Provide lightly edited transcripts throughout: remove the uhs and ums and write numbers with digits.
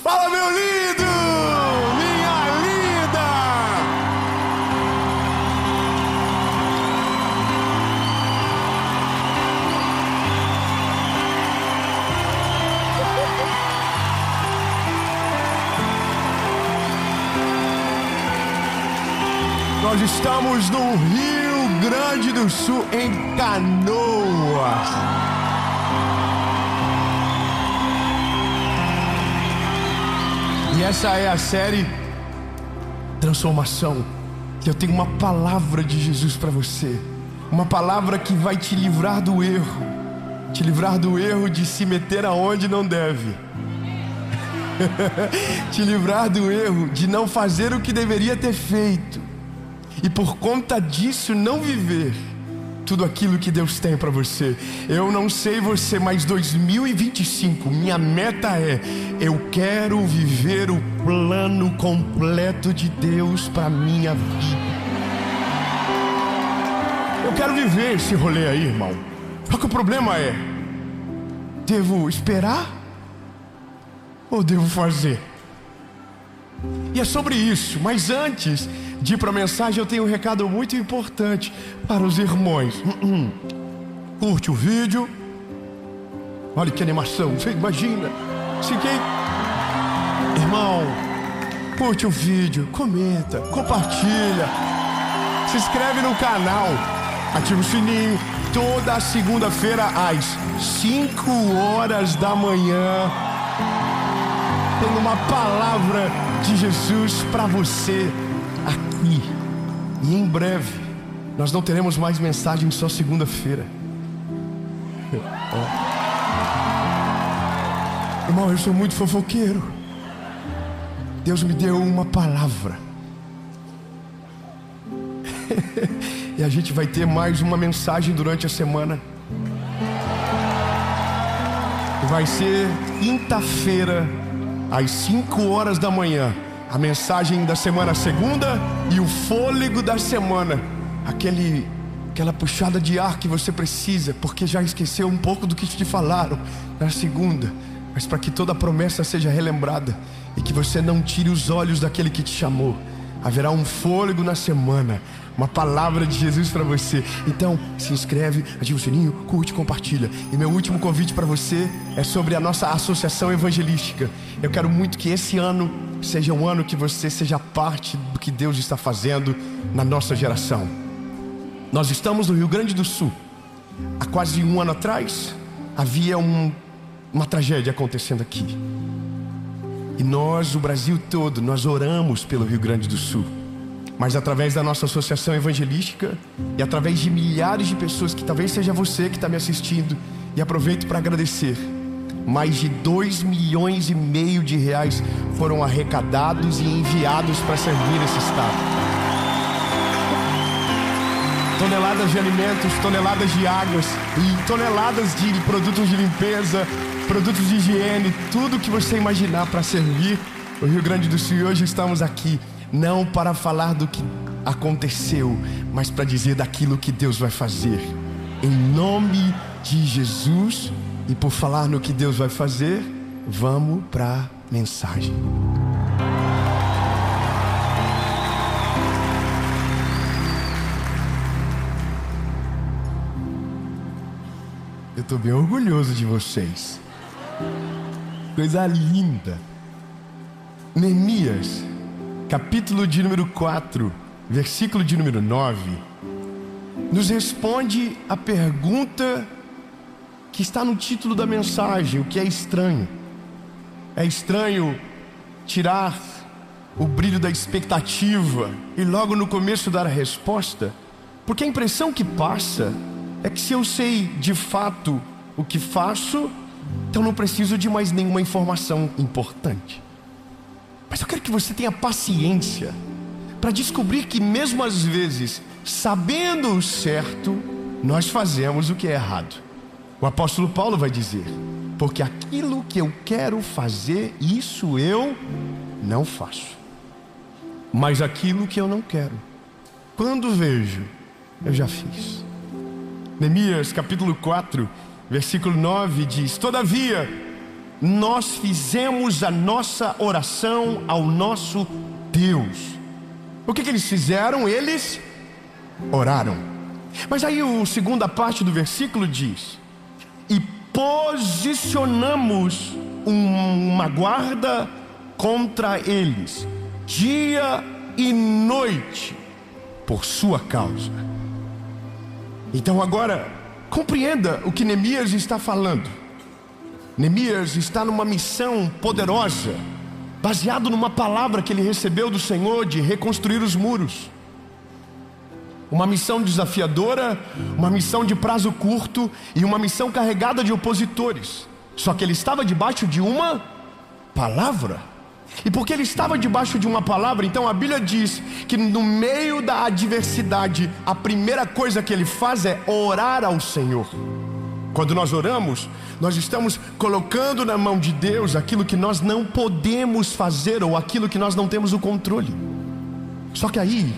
Fala, meu lindo! Minha linda! Nós estamos no Rio Grande do Sul, em Canoas. E essa é a série Transformação. Eu tenho uma palavra de Jesus para você. Uma palavra que vai te livrar do erro. Te livrar do erro de se meter aonde não deve. Te livrar do erro de não fazer o que deveria ter feito. E por conta disso não viver tudo aquilo que Deus tem para você. Eu não sei você, mas 2025, minha meta é: eu quero viver o plano completo de Deus para minha vida. Eu quero viver esse rolê aí, irmão. Só que o problema é: devo esperar ou devo fazer? E é sobre isso. Mas antes de ir para a mensagem, eu tenho um recado muito importante para os irmãos. Curte o vídeo. Olha que animação, você imagina. Irmão, curte o vídeo, comenta, compartilha, se inscreve no canal, ativa o sininho. Toda segunda-feira às 5 horas da manhã tem uma palavra de Jesus para você aqui. E em breve nós não teremos mais mensagem só segunda-feira. Irmão, eu sou muito fofoqueiro. Deus me deu uma palavra. E a gente vai ter mais uma mensagem durante a semana. Vai ser quinta-feira às 5 horas da manhã. A mensagem da semana segunda e o fôlego da semana. Aquela puxada de ar que você precisa, porque já esqueceu um pouco do que te falaram na segunda. Mas para que toda a promessa seja relembrada e que você não tire os olhos daquele que te chamou, haverá um fôlego na semana, uma palavra de Jesus para você. Então se inscreve, ativa o sininho, curte, compartilha. E meu último convite para você é sobre a nossa associação evangelística. Eu quero muito que esse ano seja um ano que você seja parte do que Deus está fazendo na nossa geração. Nós estamos no Rio Grande do Sul. Há quase um ano atrás havia uma tragédia acontecendo aqui. E nós, o Brasil todo, nós oramos pelo Rio Grande do Sul. Mas através da nossa associação evangelística e através de milhares de pessoas, que talvez seja você que está me assistindo, e aproveito para agradecer, mais de 2,5 milhões de reais foram arrecadados e enviados para servir esse estado. Toneladas de alimentos, toneladas de águas e toneladas de produtos de limpeza, produtos de higiene, tudo que você imaginar para servir o Rio Grande do Sul. E hoje estamos aqui não para falar do que aconteceu, mas para dizer daquilo que Deus vai fazer. Em nome de Jesus. E por falar no que Deus vai fazer, vamos para a mensagem. Eu estou bem orgulhoso de vocês. Coisa linda. Neemias, capítulo de número 4, versículo de número 9, nos responde a pergunta que está no título da mensagem: o que é estranho? É estranho tirar o brilho da expectativa e logo no começo dar a resposta? Porque a impressão que passa é que se eu sei de fato o que faço, então não preciso de mais nenhuma informação importante. Mas eu quero que você tenha paciência para descobrir que mesmo às vezes, sabendo o certo, nós fazemos o que é errado. O apóstolo Paulo vai dizer: porque aquilo que eu quero fazer, isso eu não faço. Mas aquilo que eu não quero, quando vejo, eu já fiz. Neemias capítulo 4, versículo 9 diz: todavia, nós fizemos a nossa oração ao nosso Deus. O que eles fizeram? Eles oraram. Mas aí a segunda parte do versículo diz: e posicionamos uma guarda contra eles, dia e noite, por sua causa. Então agora, compreenda o que Neemias está falando. Neemias está numa missão poderosa, baseado numa palavra que ele recebeu do Senhor de reconstruir os muros. Uma missão desafiadora, uma missão de prazo curto e uma missão carregada de opositores. Só que ele estava debaixo de uma palavra. E porque ele estava debaixo de uma palavra, então a Bíblia diz que no meio da adversidade, a primeira coisa que ele faz é orar ao Senhor. Quando nós oramos, nós estamos colocando na mão de Deus aquilo que nós não podemos fazer, ou aquilo que nós não temos o controle. Só que aí,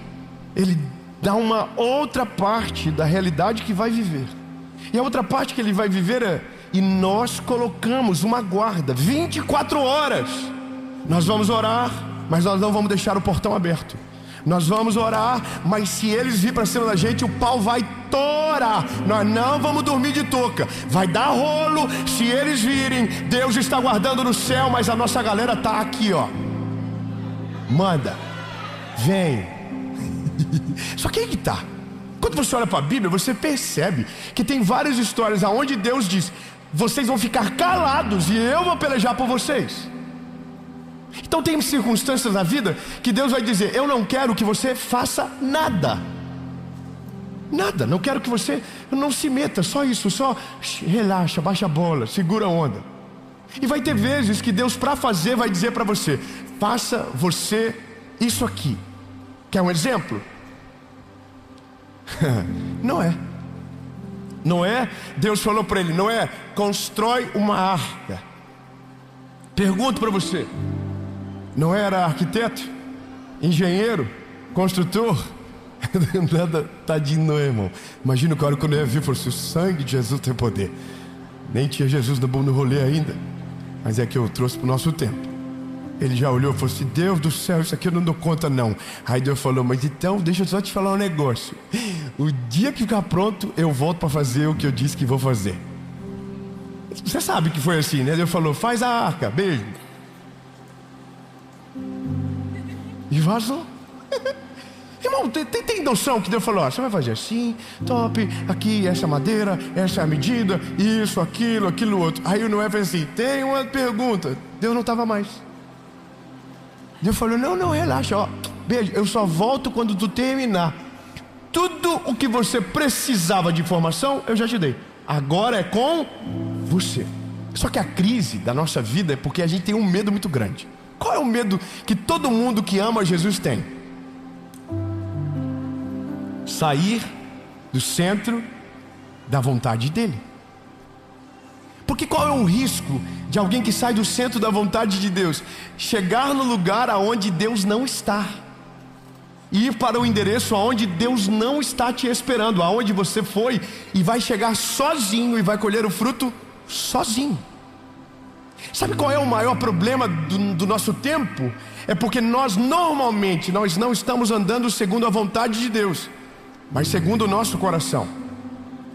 ele dá uma outra parte da realidade que vai viver. E a outra parte que ele vai viver é: e nós colocamos uma guarda 24 horas. Nós vamos orar, mas nós não vamos deixar o portão aberto. Nós vamos orar, mas se eles virem para cima da gente, o pau vai torar. Nós não vamos dormir de touca, vai dar rolo. Se eles virem, Deus está guardando no céu, mas a nossa galera está aqui, ó. Manda, vem. Só que aí que tá. Quando você olha para a Bíblia, você percebe que tem várias histórias onde Deus diz: vocês vão ficar calados e eu vou pelejar por vocês. Então tem circunstâncias na vida que Deus vai dizer: eu não quero que você faça nada. Nada, não quero que você não se meta, só isso, só relaxa, baixa a bola, segura a onda. E vai ter vezes que Deus, para fazer, vai dizer para você: faça você isso aqui. Quer um exemplo? Noé, Deus falou para ele: Noé, constrói uma arca. Pergunto para você: Noé era arquiteto, engenheiro, construtor? Nada, tadinho Noé, irmão. Imagina o cara quando Noé viu e falou assim: o sangue de Jesus tem poder. Nem tinha Jesus no rolê ainda, mas é que eu trouxe para o nosso tempo. Ele já olhou e falou assim: Deus do céu, isso aqui eu não dou conta não. Aí Deus falou: mas então deixa eu só te falar um negócio. O dia que ficar pronto, eu volto para fazer o que eu disse que vou fazer. Você sabe que foi assim, né? Deus falou: faz a arca, beijo. E vazou. Irmão, tem noção que Deus falou: ó, você vai fazer assim, top, aqui, essa madeira, essa é a medida, isso, aquilo outro. Aí o Noé fez assim: tem uma pergunta. Deus não estava mais. Deus falou: não, relaxa, ó, beijo, eu só volto quando tu terminar. Tudo o que você precisava de informação, eu já te dei. Agora é com você. Só que a crise da nossa vida é porque a gente tem um medo muito grande. Qual é o medo que todo mundo que ama Jesus tem? Sair do centro da vontade dele. Porque qual é o risco de alguém que sai do centro da vontade de Deus? Chegar no lugar aonde Deus não está, ir para o endereço aonde Deus não está te esperando, aonde você foi, e vai chegar sozinho e vai colher o fruto sozinho. Sabe qual é o maior problema do nosso tempo? É porque nós normalmente não estamos andando segundo a vontade de Deus, mas segundo o nosso coração.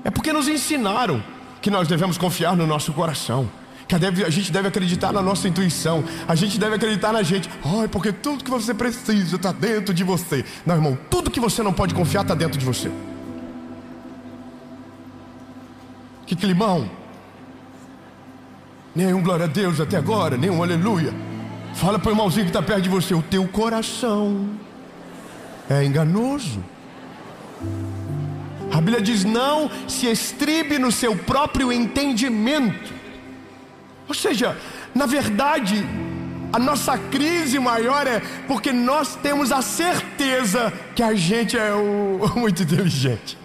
É porque nos ensinaram que nós devemos confiar no nosso coração, que a gente deve acreditar na nossa intuição, a gente deve acreditar na gente. Porque tudo que você precisa está dentro de você. Não, irmão, tudo que você não pode confiar está dentro de você. Que climão. Nenhum glória a Deus até agora, nenhum aleluia. Fala para o irmãozinho que está perto de você: o teu coração é enganoso. A Bíblia diz: não se estribe no seu próprio entendimento. Ou seja, na verdade, a nossa crise maior é porque nós temos a certeza que a gente é muito inteligente,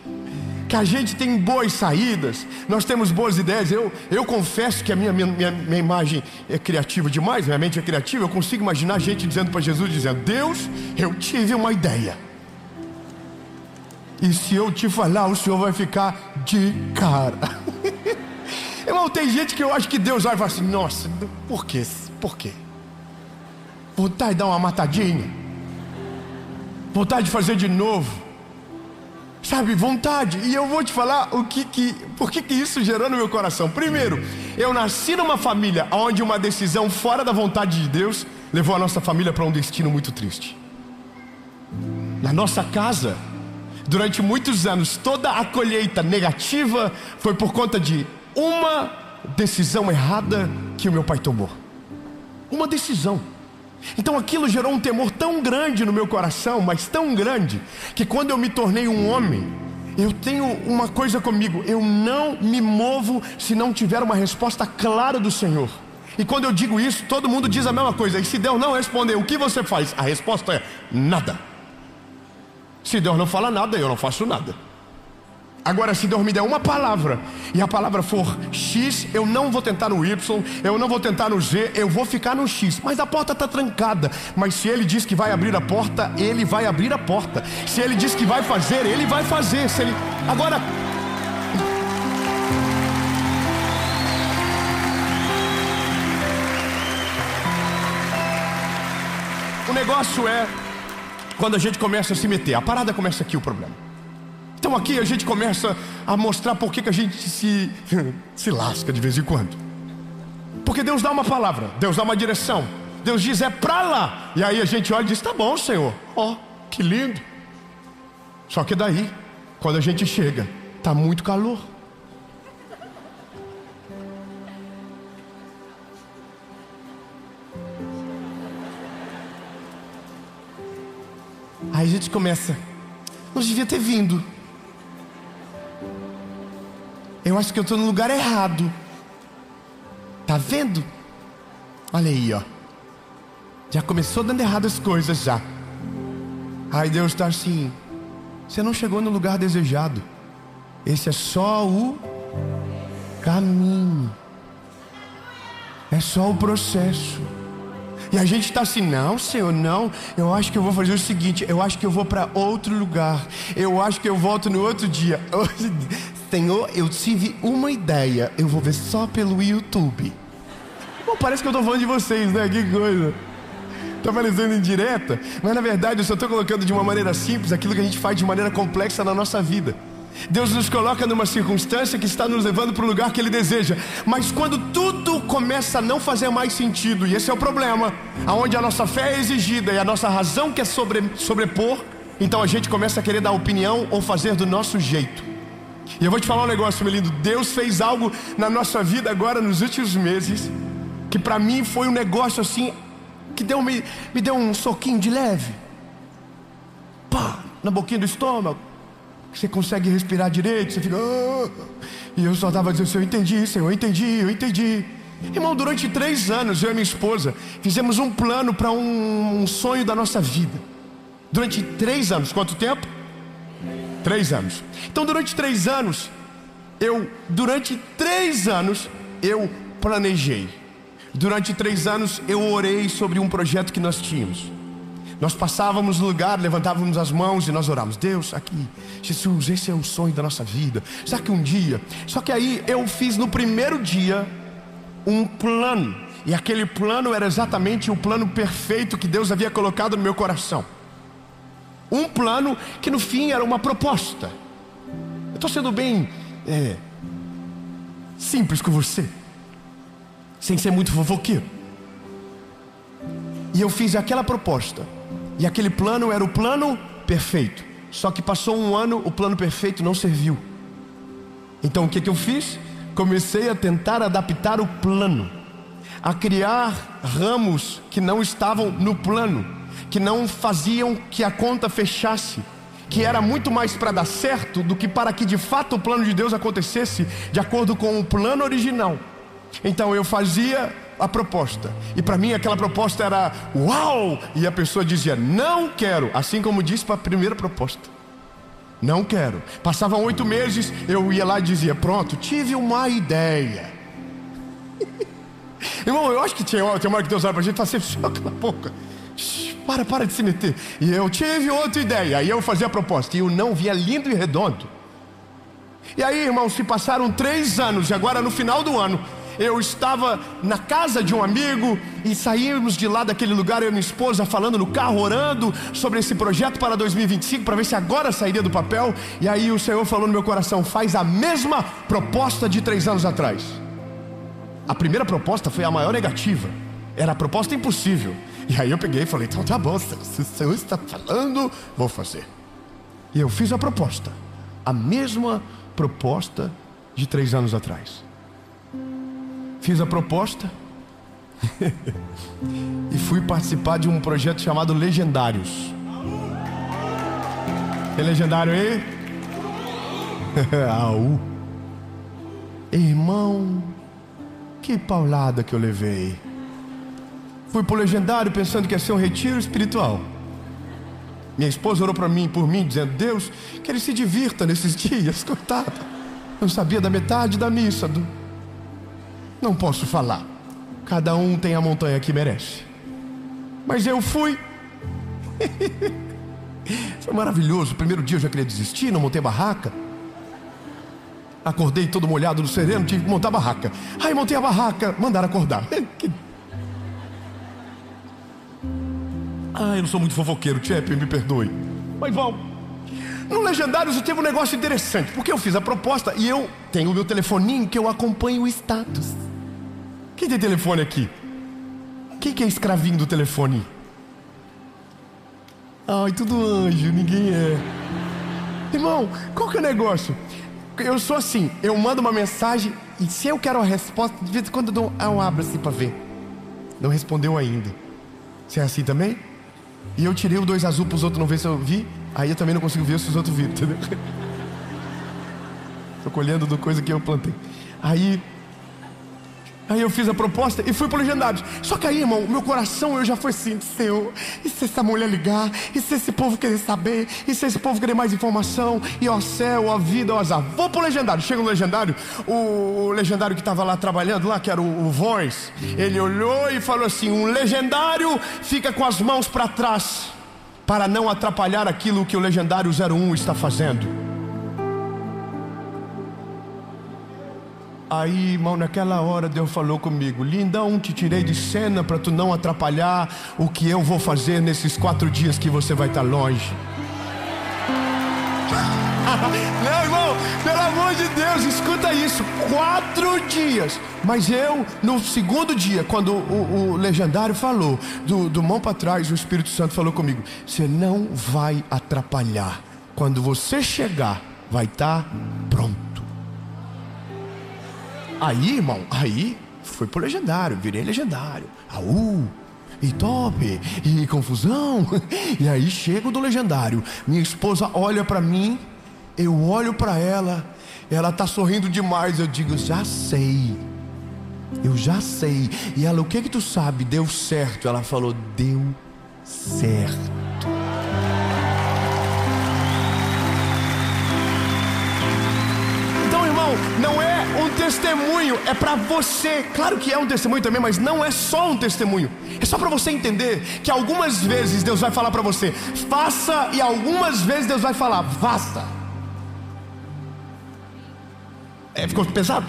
que a gente tem boas saídas, nós temos boas ideias. Eu confesso que a minha imagem é criativa demais, minha mente é criativa. Eu consigo imaginar a gente dizendo para Jesus, dizendo: Deus, eu tive uma ideia, e se eu te falar, o Senhor vai ficar de cara. Irmão, tem gente que eu acho que Deus vai e fala assim: nossa, por quê? Por quê? Vontade de dar uma matadinha, vontade de fazer de novo, sabe, vontade. E eu vou te falar por que isso gerou no meu coração. Primeiro, eu nasci numa família onde uma decisão fora da vontade de Deus levou a nossa família para um destino muito triste. Na nossa casa, durante muitos anos, toda a colheita negativa foi por conta de uma decisão errada que o meu pai tomou. Uma decisão. Então aquilo gerou um temor tão grande no meu coração, mas tão grande, que quando eu me tornei um homem, eu tenho uma coisa comigo: eu não me movo se não tiver uma resposta clara do Senhor. E quando eu digo isso, todo mundo diz a mesma coisa. E se Deus não responder, o que você faz? A resposta é nada. Se Deus não fala nada, eu não faço nada. Agora, se Deus me der uma palavra, e a palavra for X, eu não vou tentar no Y, eu não vou tentar no Z, eu vou ficar no X. Mas a porta está trancada. Mas se Ele diz que vai abrir a porta, Ele vai abrir a porta. Se Ele diz que vai fazer, Ele vai fazer. Agora, o negócio é quando a gente começa a se meter. A parada começa aqui, o problema. Então aqui a gente começa a mostrar por que a gente se lasca de vez em quando. Porque Deus dá uma palavra, Deus dá uma direção, Deus diz é pra lá. E aí a gente olha e diz: tá bom, Senhor, ó, que lindo. Só que daí, quando a gente chega, tá muito calor. Aí a gente começa: não devia ter vindo. Eu acho que eu estou no lugar errado. Tá vendo? Olha aí, ó. Já começou dando errado as coisas já. Aí Deus está assim: você não chegou no lugar desejado. Esse é só o caminho. É só o processo. E a gente está assim: não, Senhor, não. Eu acho que eu vou fazer o seguinte: eu acho que eu vou para outro lugar. Eu acho que eu volto no outro dia. Senhor, eu tive uma ideia. Eu vou ver só pelo YouTube. Bom, parece que eu estou falando de vocês, né? Que coisa. Está parecendo indireta, mas na verdade eu só estou colocando de uma maneira simples aquilo que a gente faz de maneira complexa na nossa vida. Deus nos coloca numa circunstância que está nos levando para o lugar que Ele deseja. Mas quando tudo começa a não fazer mais sentido, e esse é o problema, aonde a nossa fé é exigida e a nossa razão quer sobrepor, então a gente começa a querer dar opinião ou fazer do nosso jeito. E eu vou te falar um negócio, meu lindo. Deus fez algo na nossa vida agora nos últimos meses, que para mim foi um negócio assim, que me deu um soquinho de leve, pá, na boquinha do estômago. Você consegue respirar direito, você fica... E eu só estava dizendo assim: eu entendi, Senhor, eu entendi. Irmão, durante 3 anos, eu e minha esposa fizemos um plano para um sonho da nossa vida. Durante 3 anos, quanto tempo? 3 anos. Então durante 3 anos, eu planejei. Durante 3 anos, eu orei sobre um projeto que nós tínhamos. Nós passávamos no lugar, levantávamos as mãos e nós orávamos: Deus, aqui, Jesus, esse é o sonho da nossa vida. Será que um dia... Só que aí eu fiz no primeiro dia um plano. E aquele plano era exatamente o plano perfeito que Deus havia colocado no meu coração. Um plano que no fim era uma proposta. Eu estou sendo bem simples com você, sem ser muito fofoqueiro. E eu fiz aquela proposta. E aquele plano era o plano perfeito. Só que passou 1 ano, o plano perfeito não serviu. Então o que eu fiz? Comecei a tentar adaptar o plano, a criar ramos que não estavam no plano, que não faziam que a conta fechasse, que era muito mais para dar certo do que para que de fato o plano de Deus acontecesse de acordo com o plano original. Então eu fazia a proposta, e para mim aquela proposta era uau, e a pessoa dizia: não quero, assim como disse para a primeira proposta: não quero. Passavam 8 meses, eu ia lá e dizia: pronto, tive uma ideia. Irmão, eu acho que tem uma hora que Deus olha para a gente e fala assim: só cala a boca, para de se meter. E eu tive outra ideia. Aí eu fazia a proposta, e o não vinha lindo e redondo. E aí, irmão, se passaram 3 anos, e agora no final do ano, eu estava na casa de um amigo e saímos de lá daquele lugar, eu e minha esposa, falando no carro, orando sobre esse projeto para 2025, para ver se agora sairia do papel. E aí o Senhor falou no meu coração: faz a mesma proposta de 3 anos atrás. A primeira proposta foi a maior negativa, era a proposta impossível. E aí eu peguei e falei: então tá bom, se o Senhor está falando, vou fazer. E eu fiz a proposta, a mesma proposta de 3 anos atrás. Fiz a proposta e fui participar de um projeto chamado Legendários. É legendário aí? Au. Irmão, que paulada que eu levei. Fui pro Legendário pensando que ia ser um retiro espiritual. Minha esposa orou por mim, dizendo: Deus, que ele se divirta nesses dias. Coitado, não sabia da metade da missa. Não posso falar, cada um tem a montanha que merece. Mas eu fui. Foi maravilhoso. O primeiro dia eu já queria desistir, não montei barraca. Acordei todo molhado no sereno, tive que montar barraca. Aí montei a barraca, mandaram acordar. Eu não sou muito fofoqueiro, Tchepe, me perdoe. Mas vamos. No Legendários eu tive um negócio interessante, porque eu fiz a proposta e eu tenho o meu telefoninho que eu acompanho o status. Quem tem telefone aqui? Quem que é escravinho do telefone? Ai, tudo anjo, ninguém é. Irmão, qual que é o negócio? Eu sou assim, eu mando uma mensagem e se eu quero a resposta, de vez em quando eu abro assim pra ver. Não respondeu ainda. Você é assim também? E eu tirei o 2 azul pros outros não ver se eu vi. Aí eu também não consigo ver se os outros viram, entendeu? Tô colhendo do coisa que eu plantei. Aí eu fiz a proposta e fui pro Legendários. Só que aí, irmão, o meu coração eu já foi assim: Senhor, e se essa mulher ligar? E se esse povo querer saber? E se esse povo querer mais informação? E ó céu, ó vida, ó azar. Vou pro Legendário. Chega no Legendário, o legendário que estava lá trabalhando lá, que era o Voz, ele olhou e falou assim: um legendário fica com as mãos para trás para não atrapalhar aquilo que o Legendário 01 está fazendo. Aí, irmão, naquela hora Deus falou comigo: lindão, te tirei de cena para tu não atrapalhar o que eu vou fazer nesses 4 dias que você vai estar longe. Não, irmão, pelo amor de Deus, escuta isso: 4 dias. Mas eu, no segundo dia, quando o legendário falou, do mão para trás, o Espírito Santo falou comigo: você não vai atrapalhar. Quando você chegar, vai estar pronto. Aí, irmão, aí fui pro Legendário, virei Legendário. E top, e confusão. E aí chego do Legendário, minha esposa olha pra mim, eu olho pra ela, ela tá sorrindo demais. Eu digo: já sei. E ela: o que tu sabe? Deu certo. Ela falou: deu certo. Então, irmão, não é um testemunho, é para você. Claro que é um testemunho também, mas não é só um testemunho. É só para você entender que algumas vezes Deus vai falar para você: faça, e algumas vezes Deus vai falar: faça. Ficou pesado?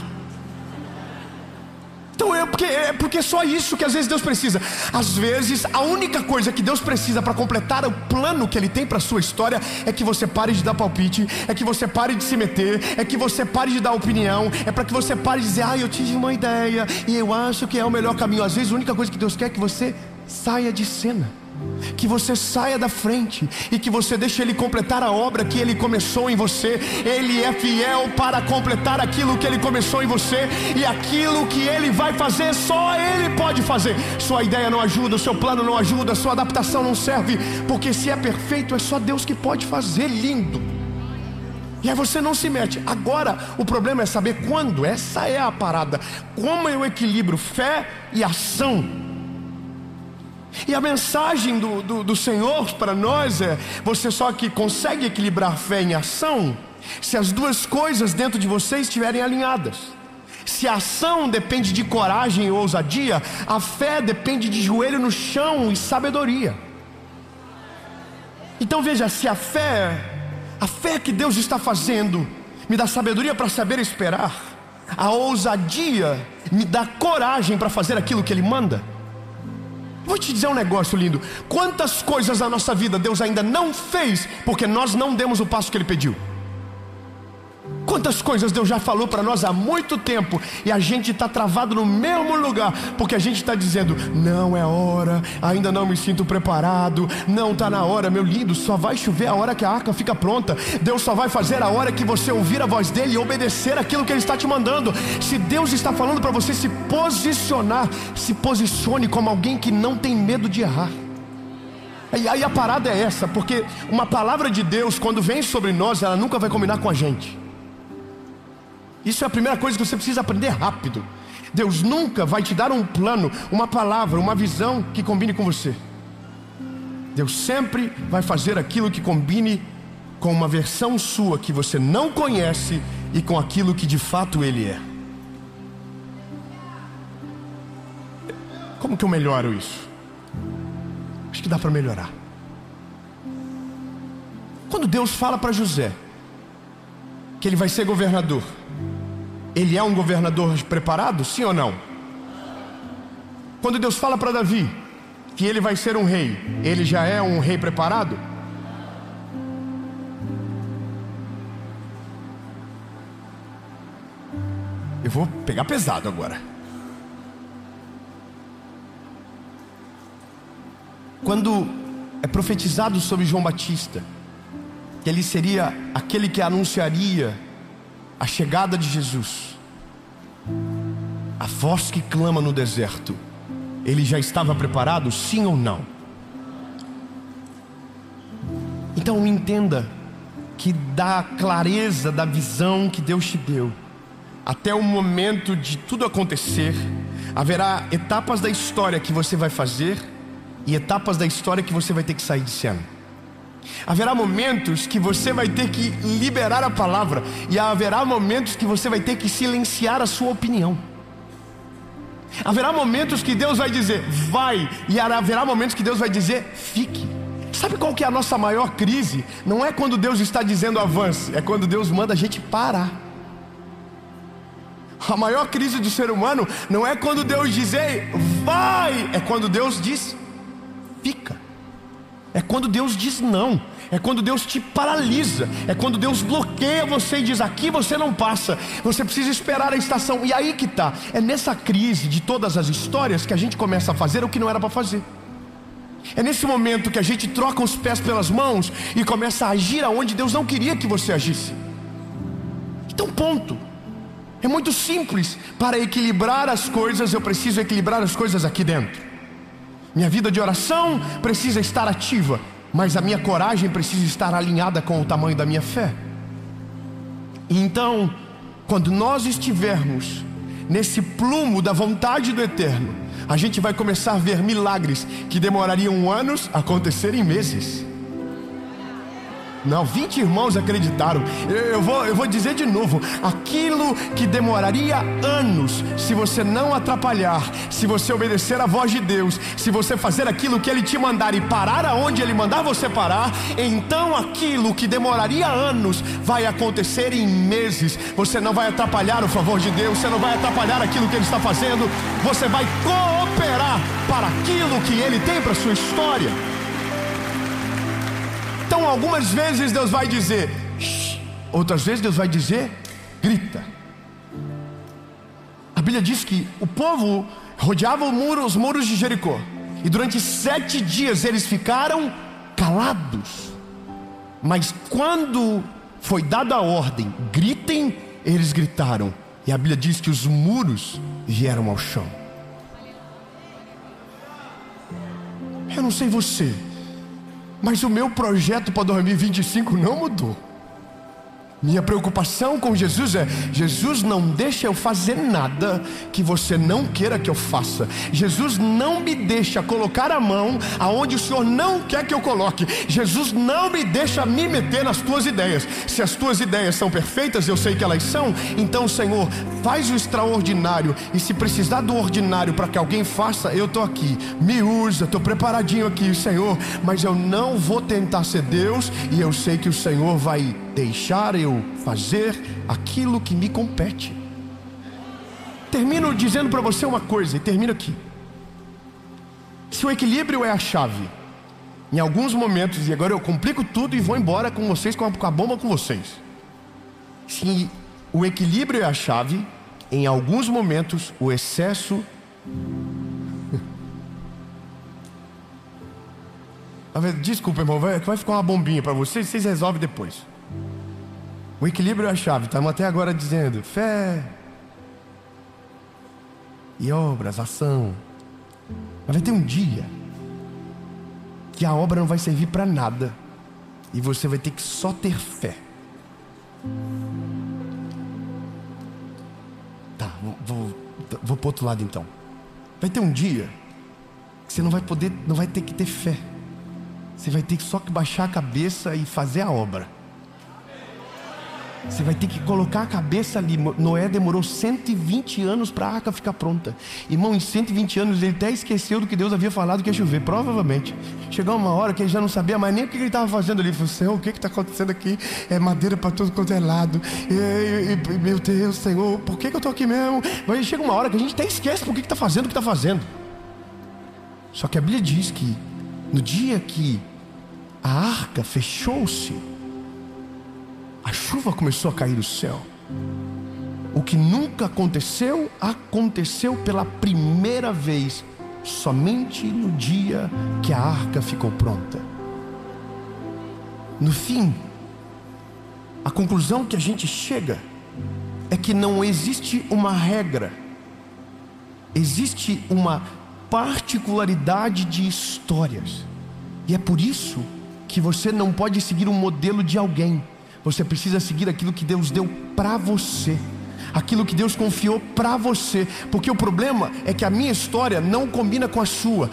Então porque é só isso que às vezes Deus precisa. Às vezes a única coisa que Deus precisa para completar o plano que Ele tem para a sua história é que você pare de dar palpite, é que você pare de se meter, é que você pare de dar opinião, é para que você pare de dizer: eu tive uma ideia e eu acho que é o melhor caminho. Às vezes a única coisa que Deus quer é que você saia de cena, que você saia da frente e que você deixe Ele completar a obra que Ele começou em você. Ele é fiel para completar aquilo que Ele começou em você, e aquilo que Ele vai fazer, só Ele pode fazer. Sua ideia não ajuda, o seu plano não ajuda, a sua adaptação não serve, porque se é perfeito, é só Deus que pode fazer lindo. E aí você não se mete. Agora o problema é saber quando. Essa é a parada. Como eu equilibro fé e ação? E a mensagem do Senhor para nós é: você só que consegue equilibrar fé em ação se as duas coisas dentro de você estiverem alinhadas. Se a ação depende de coragem e ousadia, a fé depende de joelho no chão e sabedoria. Então veja, se a fé que Deus está fazendo me dá sabedoria para saber esperar. A ousadia me dá coragem para fazer aquilo que Ele manda. Vou te dizer um negócio lindo. Quantas coisas na nossa vida Deus ainda não fez porque nós não demos o passo que Ele pediu? Quantas coisas Deus já falou para nós há muito tempo e a gente está travado no mesmo lugar porque a gente está dizendo: não é hora, ainda não me sinto preparado, não está na hora. Meu lindo, só vai chover a hora que a arca fica pronta. Deus só vai fazer a hora que você ouvir a voz dEle e obedecer aquilo que Ele está te mandando. Se Deus está falando para você se posicionar, se posicione como alguém que não tem medo de errar. E aí a parada é essa, porque uma palavra de Deus, quando vem sobre nós, ela nunca vai combinar com a gente. Isso é a primeira coisa que você precisa aprender rápido. Deus nunca vai te dar um plano, uma palavra, uma visão que combine com você. Deus sempre vai fazer aquilo que combine com uma versão sua que você não conhece e com aquilo que de fato Ele é. Como que eu melhoro isso? Acho que dá para melhorar. Quando Deus fala para José que ele vai ser governador, ele é um governador preparado, sim ou não? Quando Deus fala para Davi que ele vai ser um rei, ele já é um rei preparado? Eu vou pegar pesado agora. Quando é profetizado sobre João Batista que ele seria aquele que anunciaria a chegada de Jesus, a voz que clama no deserto, ele já estava preparado, sim ou não? Então entenda que da clareza da visão que Deus te deu até o momento de tudo acontecer, haverá etapas da história que você vai fazer e etapas da história que você vai ter que sair de cena. Haverá momentos que você vai ter que liberar a palavra, e haverá momentos que você vai ter que silenciar a sua opinião. Haverá momentos que Deus vai dizer vai, e haverá momentos que Deus vai dizer fique. Sabe qual que é a nossa maior crise? Não é quando Deus está dizendo avance, é quando Deus manda a gente parar. A maior crise do ser humano não é quando Deus diz ei, vai, é quando Deus diz fica. É quando Deus diz não, é quando Deus te paralisa, é quando Deus bloqueia você e diz aqui você não passa, você precisa esperar a estação. E aí que tá, é nessa crise de todas as histórias que a gente começa a fazer o que não era para fazer. É nesse momento que a gente troca os pés pelas mãos e começa a agir aonde Deus não queria que você agisse. Então ponto. É muito simples. Para equilibrar as coisas, eu preciso equilibrar as coisas aqui dentro. Minha vida de oração precisa estar ativa, mas a minha coragem precisa estar alinhada com o tamanho da minha fé. Então, quando nós estivermos nesse plumo da vontade do Eterno, a gente vai começar a ver milagres que demorariam anos acontecerem em meses. Não, 20 irmãos acreditaram. Eu vou dizer de novo. Aquilo que demoraria anos, se você não atrapalhar, se você obedecer a voz de Deus, se você fazer aquilo que Ele te mandar e parar aonde Ele mandar você parar, então aquilo que demoraria anos vai acontecer em meses. Você não vai atrapalhar o favor de Deus, você não vai atrapalhar aquilo que Ele está fazendo, você vai cooperar para aquilo que Ele tem para a sua história. Então algumas vezes Deus vai dizer shh, outras vezes Deus vai dizer grita. A Bíblia diz que o povo rodeava os muros de Jericó, e durante 7 dias eles ficaram calados. Mas quando foi dada a ordem, gritem, eles gritaram. E a Bíblia diz que os muros vieram ao chão. Eu não sei você, mas o meu projeto para 2025 não mudou. Minha preocupação com Jesus é: Jesus, não deixa eu fazer nada que você não queira que eu faça. Jesus, não me deixa colocar a mão aonde o Senhor não quer que eu coloque. Jesus, não me deixa me meter nas tuas ideias. Se as tuas ideias são perfeitas, eu sei que elas são, então Senhor, faz o extraordinário. E se precisar do ordinário para que alguém faça, eu estou aqui, me usa, estou preparadinho aqui, Senhor. Mas eu não vou tentar ser Deus, e eu sei que o Senhor vai deixar eu fazer aquilo que me compete. Termino dizendo para você uma coisa e termino aqui. Se o equilíbrio é a chave, em alguns momentos, e agora eu complico tudo e vou embora com vocês, com a bomba com vocês. Se o equilíbrio é a chave, em alguns momentos o excesso... Desculpa, irmão, vai ficar uma bombinha para vocês resolvem depois. O equilíbrio é a chave. Estamos até agora dizendo fé e obras, ação. Mas vai ter um dia que a obra não vai servir para nada e você vai ter que só ter fé. Tá, vou para o outro lado então. Vai ter um dia que você não vai ter que ter fé. Você vai ter só que baixar a cabeça e fazer a obra. Você vai ter que colocar a cabeça ali. Noé demorou 120 anos para a arca ficar pronta. Irmão, em 120 anos ele até esqueceu do que Deus havia falado que ia chover, provavelmente. Chegou uma hora que ele já não sabia mais nem o que ele estava fazendo ali. Ele falou, Senhor, o que está acontecendo aqui? É madeira para todo quanto é lado. Meu Deus, Senhor, por que eu estou aqui mesmo? Mas chega uma hora que a gente até esquece por que está fazendo o que está fazendo. Só que a Bíblia diz que no dia que a arca fechou-se, a chuva começou a cair do céu. O que nunca aconteceu, aconteceu pela primeira vez, somente no dia que a arca ficou pronta. No fim, a conclusão que a gente chega é que não existe uma regra, existe uma particularidade de histórias. E é por isso que você não pode seguir um modelo de alguém. Você precisa seguir aquilo que Deus deu para você, aquilo que Deus confiou para você. Porque o problema é que a minha história não combina com a sua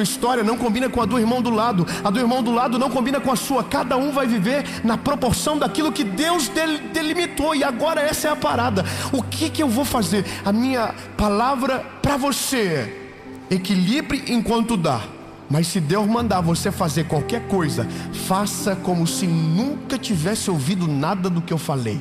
história não combina com a do irmão do lado, a do irmão do lado não combina com a sua. Cada um vai viver na proporção daquilo que Deus delimitou. E agora essa é a parada. O que eu vou fazer? A minha palavra para você é: equilibre enquanto dá. Mas se Deus mandar você fazer qualquer coisa, faça como se nunca tivesse ouvido nada do que eu falei.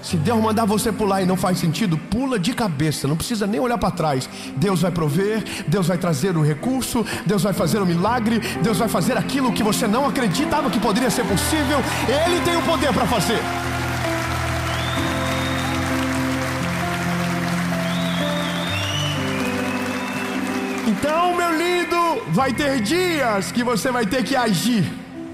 Se Deus mandar você pular e não faz sentido, pula de cabeça, não precisa nem olhar para trás. Deus vai prover, Deus vai trazer o recurso, Deus vai fazer o milagre, Deus vai fazer aquilo que você não acreditava que poderia ser possível. Ele tem o poder para fazer. Então, meu lindo, vai ter dias que você vai ter que agir,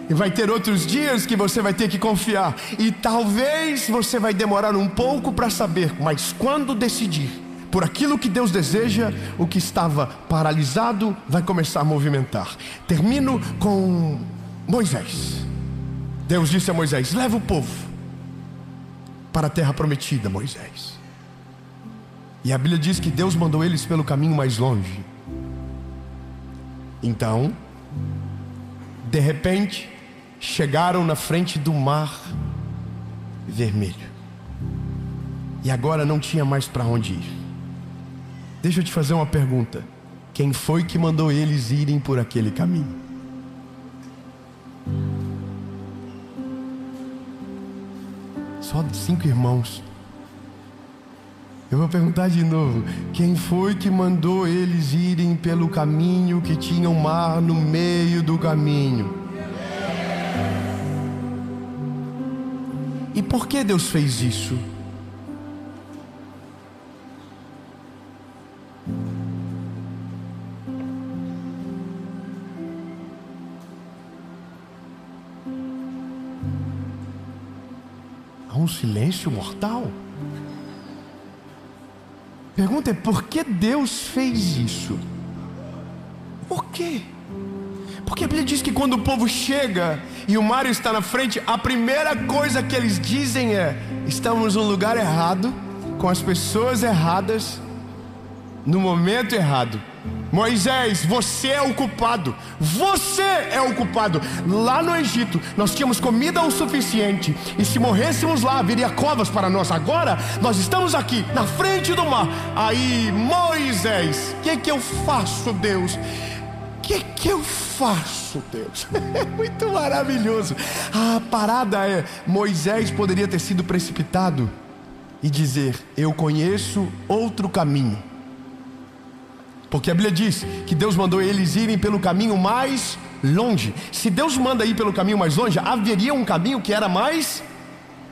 e vai ter outros dias que você vai ter que confiar. E talvez você vai demorar um pouco para saber, mas quando decidir por aquilo que Deus deseja, o que estava paralisado vai começar a movimentar. Termino com Moisés. Deus disse a Moisés: leva o povo para a terra prometida, Moisés. E a Bíblia diz que Deus mandou eles pelo caminho mais longe. Então, de repente, chegaram na frente do Mar Vermelho. E agora não tinha mais para onde ir. Deixa eu te fazer uma pergunta: quem foi que mandou eles irem por aquele caminho? Só 5 irmãos. Eu vou perguntar de novo: quem foi que mandou eles irem pelo caminho que tinha um mar no meio do caminho? E por que Deus fez isso? Há um silêncio mortal. A pergunta é: por que Deus fez isso? Por quê? Porque a Bíblia diz que quando o povo chega e o mar está na frente, a primeira coisa que eles dizem é: estamos no lugar errado, com as pessoas erradas, no momento errado. Moisés, você é o culpado. Você é o culpado. Lá no Egito nós tínhamos comida o suficiente, e se morrêssemos lá haveria covas para nós. Agora nós estamos aqui na frente do mar. Aí, Moisés, o que eu faço, Deus? que eu faço, Deus? É muito maravilhoso. A parada é, Moisés poderia ter sido precipitado e dizer: eu conheço outro caminho. Porque a Bíblia diz que Deus mandou eles irem pelo caminho mais longe. Se Deus manda ir pelo caminho mais longe, haveria um caminho que era mais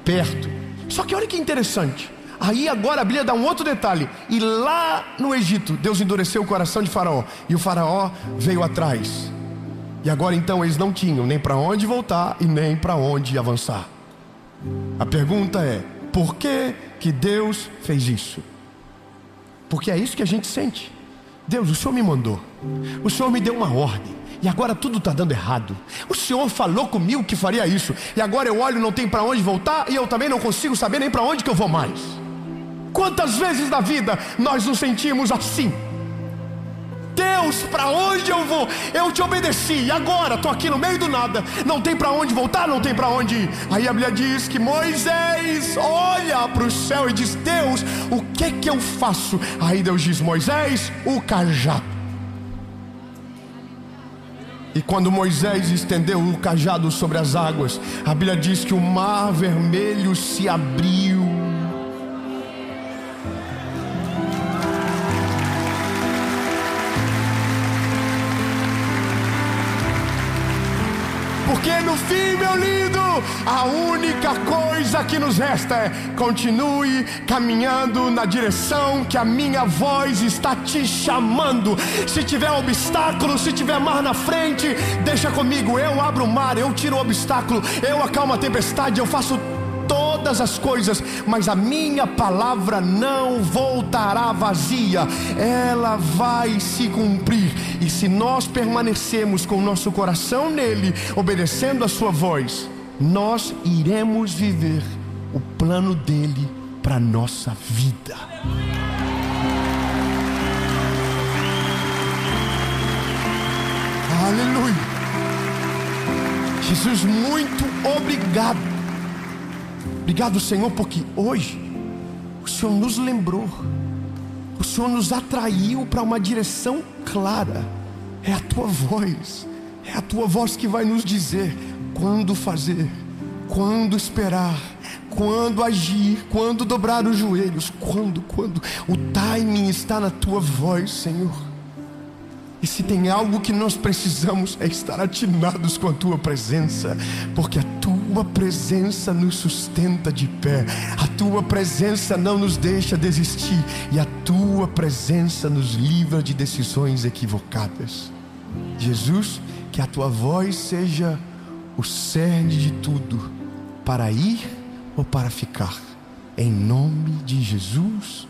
perto. Só que olha que interessante. Aí agora a Bíblia dá um outro detalhe. E lá no Egito, Deus endureceu o coração de Faraó, e o Faraó veio atrás. E agora então eles não tinham nem para onde voltar e nem para onde avançar. A pergunta é: por que Deus fez isso? Porque é isso que a gente sente. Deus, o Senhor me mandou, o Senhor me deu uma ordem, e agora tudo está dando errado. O Senhor falou comigo que faria isso, e agora eu olho, não tem para onde voltar, e eu também não consigo saber nem para onde que eu vou mais. Quantas vezes na vida nós nos sentimos assim? Deus, para onde eu vou? Eu te obedeci, e agora estou aqui no meio do nada, não tem para onde voltar, não tem para onde ir. Aí a Bíblia diz que Moisés olha para o céu e diz: Deus, o que eu faço? Aí Deus diz: Moisés, o cajado. E quando Moisés estendeu o cajado sobre as águas, a Bíblia diz que o mar vermelho se abriu. Porque no fim, meu lindo, a única coisa que nos resta é: continue caminhando na direção que a minha voz está te chamando. Se tiver obstáculo, se tiver mar na frente, deixa comigo. Eu abro o mar, eu tiro o obstáculo, eu acalmo a tempestade, eu faço todas as coisas, mas a minha palavra não voltará vazia, ela vai se cumprir. E se nós permanecermos com o nosso coração nele, obedecendo a sua voz, nós iremos viver o plano dele para a nossa vida. Aleluia. Jesus, muito obrigado. Obrigado, Senhor, porque hoje o Senhor nos lembrou, o Senhor nos atraiu para uma direção clara. É a tua voz que vai nos dizer quando fazer, quando esperar, quando agir, quando dobrar os joelhos, quando o timing está na tua voz, Senhor. E se tem algo que nós precisamos, é estar atinados com a tua presença, porque a tua presença nos sustenta de pé, a tua presença não nos deixa desistir, e a tua presença nos livra de decisões equivocadas. Jesus, que a tua voz seja o cerne de tudo, para ir ou para ficar, em nome de Jesus.